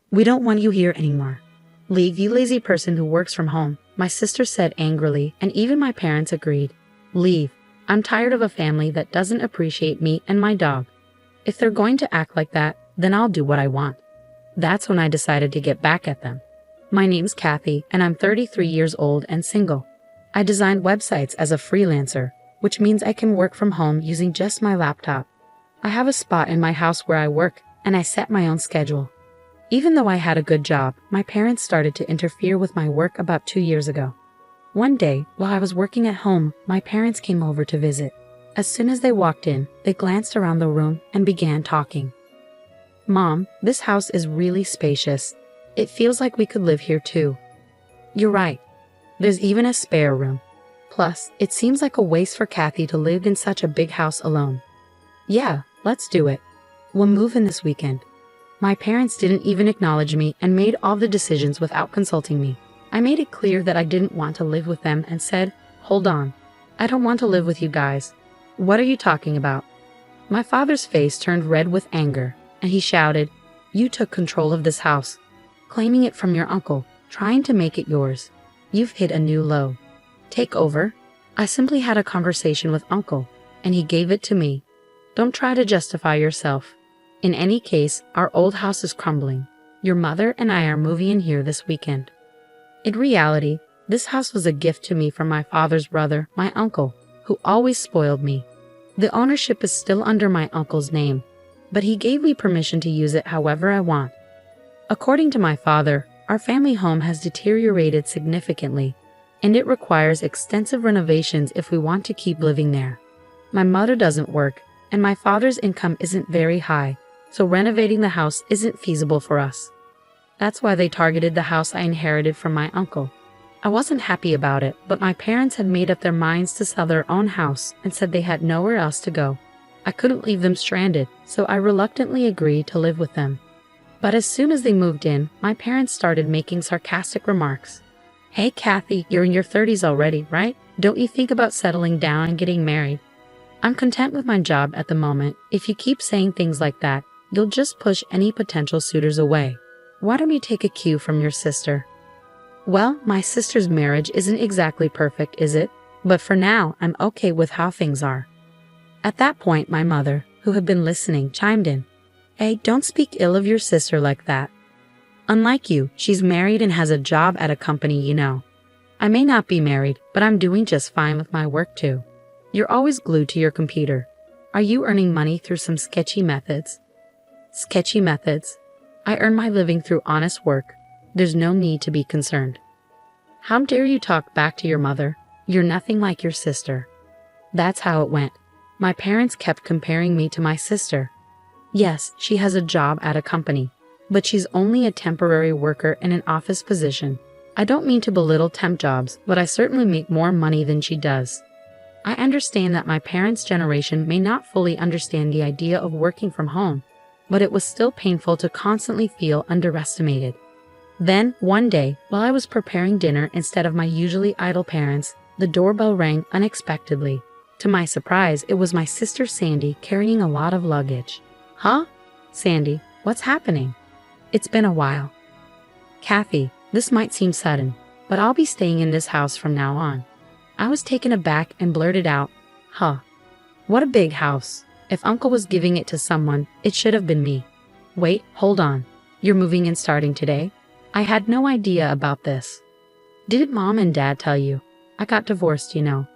We don't want you here anymore. Leave, you lazy person who works from home, my sister said angrily, and even my parents agreed. Leave. I'm tired of a family that doesn't appreciate me and my dog. If they're going to act like that, then I'll do what I want. That's when I decided to get back at them. My name's Kathy, and I'm 33 years old and single. I design websites as a freelancer, which means I can work from home using just my laptop. I have a spot in my house where I work, and I set my own schedule. Even though I had a good job, my parents started to interfere with my work about 2 years ago. One day, while I was working at home, my parents came over to visit. As soon as they walked in, they glanced around the room and began talking. Mom, this house is really spacious. It feels like we could live here too. You're right. There's even a spare room. Plus, it seems like a waste for Kathy to live in such a big house alone. Yeah, let's do it. We'll move in this weekend. My parents didn't even acknowledge me and made all the decisions without consulting me. I made it clear that I didn't want to live with them and said, "Hold on. I don't want to live with you guys." "What are you talking about?" My father's face turned red with anger, and he shouted, "You took control of this house, claiming it from your uncle, trying to make it yours. You've hit a new low. Take over." I simply had a conversation with Uncle, and he gave it to me. Don't try to justify yourself. In any case, our old house is crumbling. Your mother and I are moving in here this weekend. In reality, this house was a gift to me from my father's brother, my uncle, who always spoiled me. The ownership is still under my uncle's name, but he gave me permission to use it however I want. According to my father, our family home has deteriorated significantly, and it requires extensive renovations if we want to keep living there. My mother doesn't work, and my father's income isn't very high, so renovating the house isn't feasible for us. That's why they targeted the house I inherited from my uncle. I wasn't happy about it, but my parents had made up their minds to sell their own house and said they had nowhere else to go. I couldn't leave them stranded, so I reluctantly agreed to live with them. But as soon as they moved in, my parents started making sarcastic remarks. "Hey Kathy, you're in your 30s already, right? Don't you think about settling down and getting married? I'm content with my job at the moment. If you keep saying things like that, you'll just push any potential suitors away. Why don't you take a cue from your sister?" Well, my sister's marriage isn't exactly perfect, is it? But for now, I'm okay with how things are. At that point, my mother, who had been listening, chimed in. "Hey, don't speak ill of your sister like that. Unlike you, she's married and has a job at a company, you know. I may not be married, but I'm doing just fine with my work too. You're always glued to your computer. Are you earning money through some sketchy methods?" Sketchy methods? I earn my living through honest work. There's no need to be concerned. How dare you talk back to your mother? You're nothing like your sister. That's how it went. My parents kept comparing me to my sister. Yes, she has a job at a company, but she's only a temporary worker in an office position. I don't mean to belittle temp jobs, but I certainly make more money than she does. I understand that my parents' generation may not fully understand the idea of working from home, but it was still painful to constantly feel underestimated. Then, one day, while I was preparing dinner instead of my usually idle parents, the doorbell rang unexpectedly. To my surprise, it was my sister Sandy carrying a lot of luggage. "Huh? Sandy, what's happening?" "It's been a while." "Kathy, this might seem sudden, but I'll be staying in this house from now on." I was taken aback and blurted out, "Huh? What a big house. If Uncle was giving it to someone, it should have been me." "Wait, hold on. You're moving and starting today?" I had no idea about this. "Did Mom and Dad tell you? I got divorced, you know."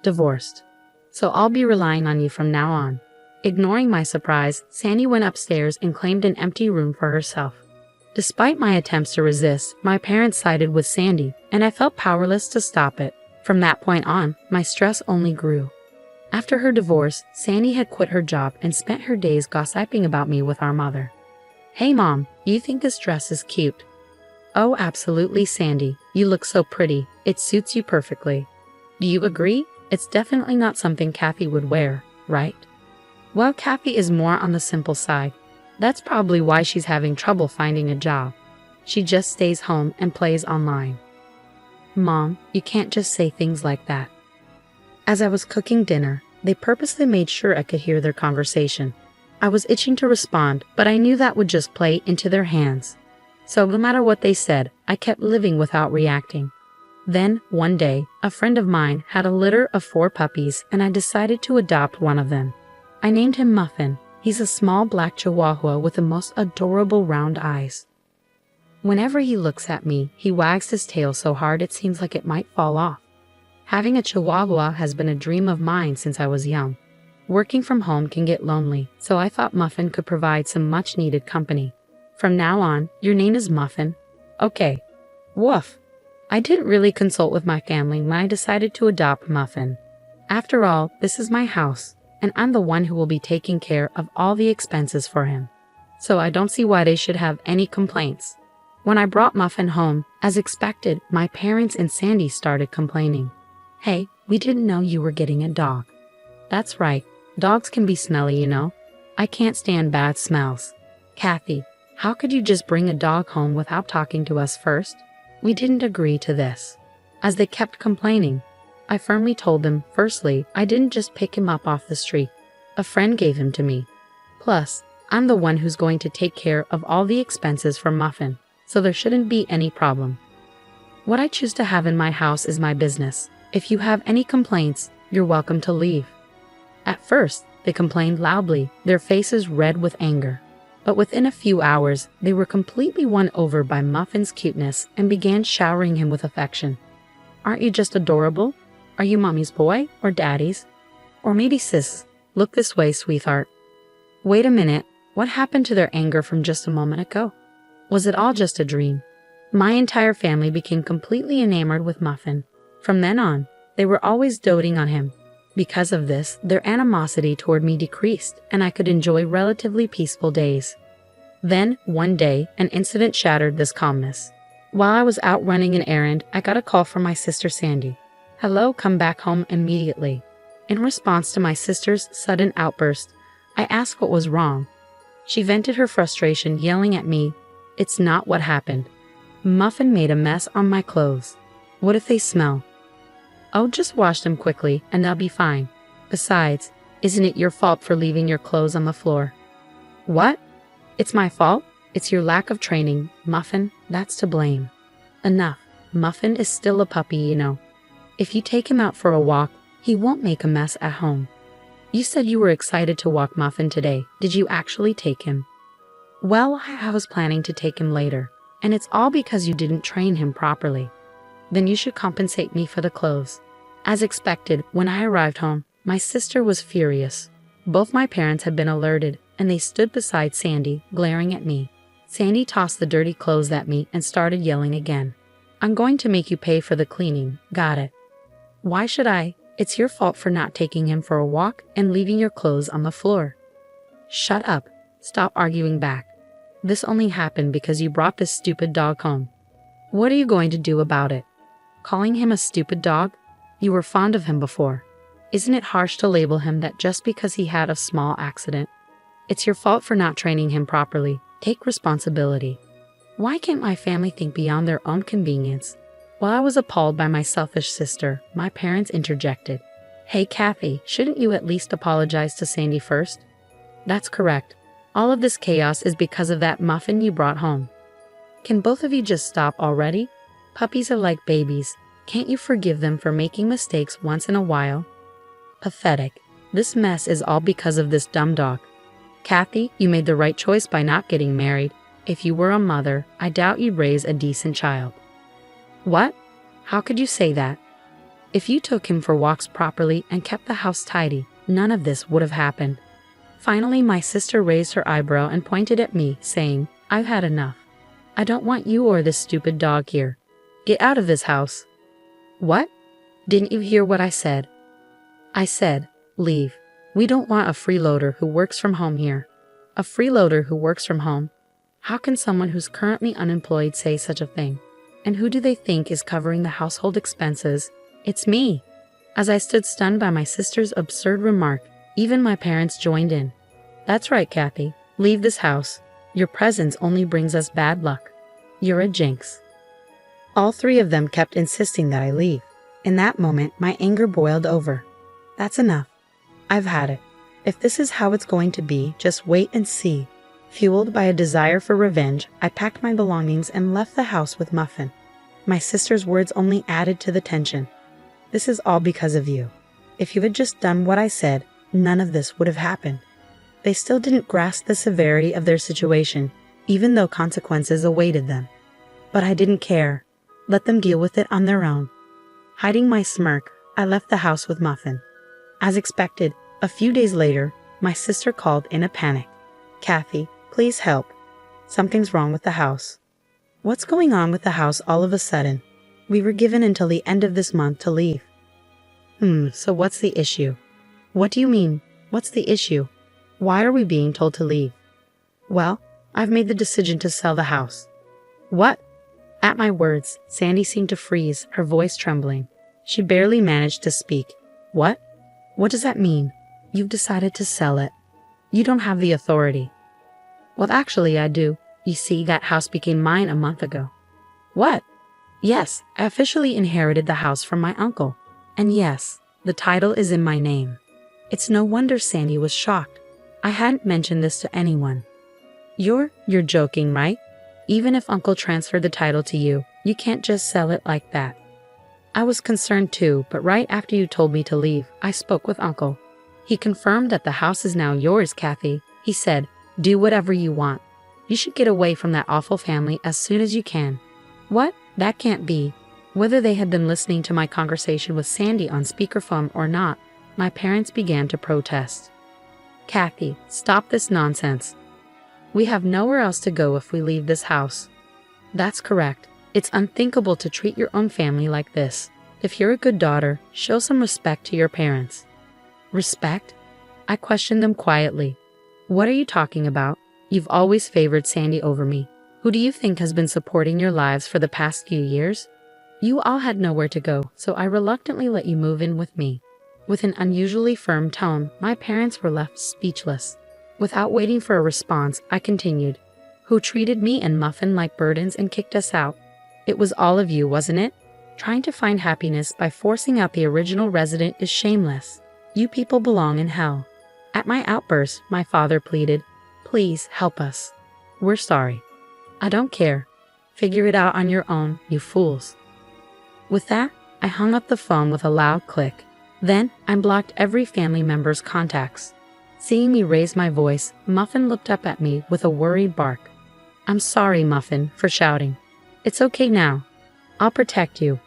"Divorced. So I'll be relying on you from now on." Ignoring my surprise, Sandy went upstairs and claimed an empty room for herself. Despite my attempts to resist, my parents sided with Sandy, and I felt powerless to stop it. From that point on, my stress only grew. After her divorce, Sandy had quit her job and spent her days gossiping about me with our mother. "Hey Mom, you think this dress is cute?" "Oh, absolutely, Sandy. You look so pretty. It suits you perfectly." "Do you agree? It's definitely not something Kathy would wear, right?" "Well, Kathy is more on the simple side. That's probably why she's having trouble finding a job. She just stays home and plays online." "Mom, you can't just say things like that." As I was cooking dinner, they purposely made sure I could hear their conversation. I was itching to respond, but I knew that would just play into their hands. So no matter what they said, I kept living without reacting. Then, one day, a friend of mine had a litter of 4 puppies and I decided to adopt one of them. I named him Muffin. He's a small black chihuahua with the most adorable round eyes. Whenever he looks at me, he wags his tail so hard it seems like it might fall off. Having a chihuahua has been a dream of mine since I was young. Working from home can get lonely, so I thought Muffin could provide some much-needed company. From now on, your name is Muffin. Okay. Woof. I didn't really consult with my family when I decided to adopt Muffin. After all, this is my house, and I'm the one who will be taking care of all the expenses for him. So I don't see why they should have any complaints. When I brought Muffin home, as expected, my parents and Sandy started complaining. Hey, we didn't know you were getting a dog. That's right, dogs can be smelly, you know. I can't stand bad smells. Kathy, how could you just bring a dog home without talking to us first? We didn't agree to this. As they kept complaining, I firmly told them, firstly, I didn't just pick him up off the street. A friend gave him to me. Plus, I'm the one who's going to take care of all the expenses for Muffin, so there shouldn't be any problem. What I choose to have in my house is my business. If you have any complaints, you're welcome to leave. At first, they complained loudly, their faces red with anger. But within a few hours, they were completely won over by Muffin's cuteness and began showering him with affection. Aren't you just adorable? Are you mommy's boy or daddy's? Or maybe sis, look this way, sweetheart. Wait a minute, what happened to their anger from just a moment ago? Was it all just a dream? My entire family became completely enamored with Muffin. From then on, they were always doting on him. Because of this, their animosity toward me decreased, and I could enjoy relatively peaceful days. Then, one day, an incident shattered this calmness. While I was out running an errand, I got a call from my sister Sandy. Hello, come back home immediately. In response to my sister's sudden outburst, I asked what was wrong. She vented her frustration, yelling at me, "It's not what happened. Muffin made a mess on my clothes. What if they smell? Oh, just wash them quickly and I'll be fine. Besides, isn't it your fault for leaving your clothes on the floor?" What? It's my fault? It's your lack of training, Muffin. That's to blame. Enough. Muffin is still a puppy, you know. If you take him out for a walk, he won't make a mess at home. You said you were excited to walk Muffin today. Did you actually take him? Well, I was planning to take him later, and it's all because you didn't train him properly. Then you should compensate me for the clothes. As expected, when I arrived home, my sister was furious. Both my parents had been alerted, and they stood beside Sandy, glaring at me. Sandy tossed the dirty clothes at me and started yelling again. I'm going to make you pay for the cleaning, got it? Why should I? It's your fault for not taking him for a walk and leaving your clothes on the floor. Shut up. Stop arguing back. This only happened because you brought this stupid dog home. What are you going to do about it? Calling him a stupid dog? You were fond of him before. Isn't it harsh to label him that just because he had a small accident? It's your fault for not training him properly. Take responsibility. Why can't my family think beyond their own convenience? While I was appalled by my selfish sister, my parents interjected. Hey Kathy, shouldn't you at least apologize to Sandy first? That's correct. All of this chaos is because of that Muffin you brought home. Can both of you just stop already? Puppies are like babies. Can't you forgive them for making mistakes once in a while? Pathetic. This mess is all because of this dumb dog. Kathy, you made the right choice by not getting married. If you were a mother, I doubt you'd raise a decent child. What? How could you say that? If you took him for walks properly and kept the house tidy, none of this would have happened. Finally, my sister raised her eyebrow and pointed at me, saying, I've had enough. I don't want you or this stupid dog here. Get out of this house. What? Didn't you hear what I said? I said, leave. We don't want a freeloader who works from home here. A freeloader who works from home? How can someone who's currently unemployed say such a thing? And who do they think is covering the household expenses? It's me. As I stood stunned by my sister's absurd remark, even my parents joined in. That's right, Kathy. Leave this house. Your presence only brings us bad luck. You're a jinx. All three of them kept insisting that I leave. In that moment, my anger boiled over. That's enough. I've had it. If this is how it's going to be, just wait and see. Fueled by a desire for revenge, I packed my belongings and left the house with Muffin. My sister's words only added to the tension. This is all because of you. If you had just done what I said, none of this would have happened. They still didn't grasp the severity of their situation, even though consequences awaited them. But I didn't care. Let them deal with it on their own. Hiding my smirk, I left the house with Muffin. As expected, a few days later, my sister called in a panic. "Kathy, please help. Something's wrong with the house." "What's going on with the house all of a sudden? We were given until the end of this month to leave." So what's the issue?" "What do you mean, what's the issue? Why are we being told to leave?" "Well, I've made the decision to sell the house." "What?" At my words, Sandy seemed to freeze, her voice trembling. She barely managed to speak. "What? What does that mean? You've decided to sell it. You don't have the authority." "Well, actually, I do. You see, that house became mine a month ago." "What?" "Yes, I officially inherited the house from my uncle. And yes, the title is in my name." It's no wonder Sandy was shocked. I hadn't mentioned this to anyone. You're joking, right? Even if Uncle transferred the title to you, you can't just sell it like that." I was concerned too, but right after you told me to leave, I spoke with Uncle. He confirmed that the house is now yours, Kathy. He said, "Do whatever you want. You should get away from that awful family as soon as you can." "What? That can't be." Whether they had been listening to my conversation with Sandy on speakerphone or not, my parents began to protest. "Kathy, stop this nonsense. We have nowhere else to go if we leave this house." "That's correct. It's unthinkable to treat your own family like this. If you're a good daughter, show some respect to your parents." "Respect?" I questioned them quietly. "What are you talking about? You've always favored Sandy over me. Who do you think has been supporting your lives for the past few years? You all had nowhere to go, so I reluctantly let you move in with me." With an unusually firm tone, my parents were left speechless. Without waiting for a response, I continued. "Who treated me and Muffin like burdens and kicked us out? It was all of you, wasn't it? Trying to find happiness by forcing out the original resident is shameless. You people belong in hell." At my outburst, my father pleaded, "Please help us. We're sorry." "I don't care. Figure it out on your own, you fools." With that, I hung up the phone with a loud click. Then, I blocked every family member's contacts. Seeing me raise my voice, Muffin looked up at me with a worried bark. "I'm sorry, Muffin, for shouting. It's okay now. I'll protect you.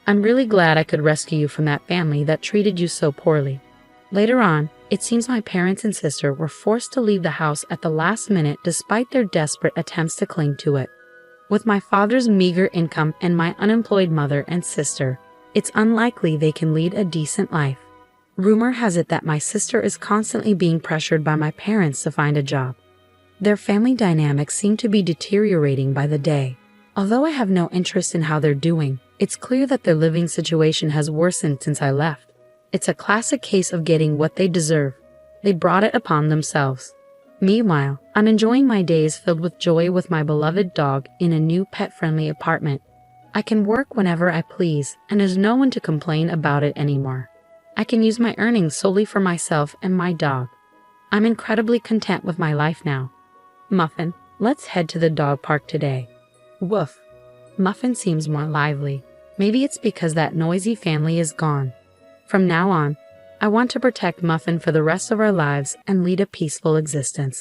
I'm really glad I could rescue you from that family that treated you so poorly." Later on, it seems my parents and sister were forced to leave the house at the last minute despite their desperate attempts to cling to it. With my father's meager income and my unemployed mother and sister, it's unlikely they can lead a decent life. Rumor has it that my sister is constantly being pressured by my parents to find a job. Their family dynamics seem to be deteriorating by the day. Although I have no interest in how they're doing, it's clear that their living situation has worsened since I left. It's a classic case of getting what they deserve. They brought it upon themselves. Meanwhile, I'm enjoying my days filled with joy with my beloved dog in a new pet-friendly apartment. I can work whenever I please, and there's no one to complain about it anymore. I can use my earnings solely for myself and my dog. I'm incredibly content with my life now. Muffin, let's head to the dog park today. Woof. Muffin seems more lively. Maybe it's because that noisy family is gone. From now on, I want to protect Muffin for the rest of our lives and lead a peaceful existence.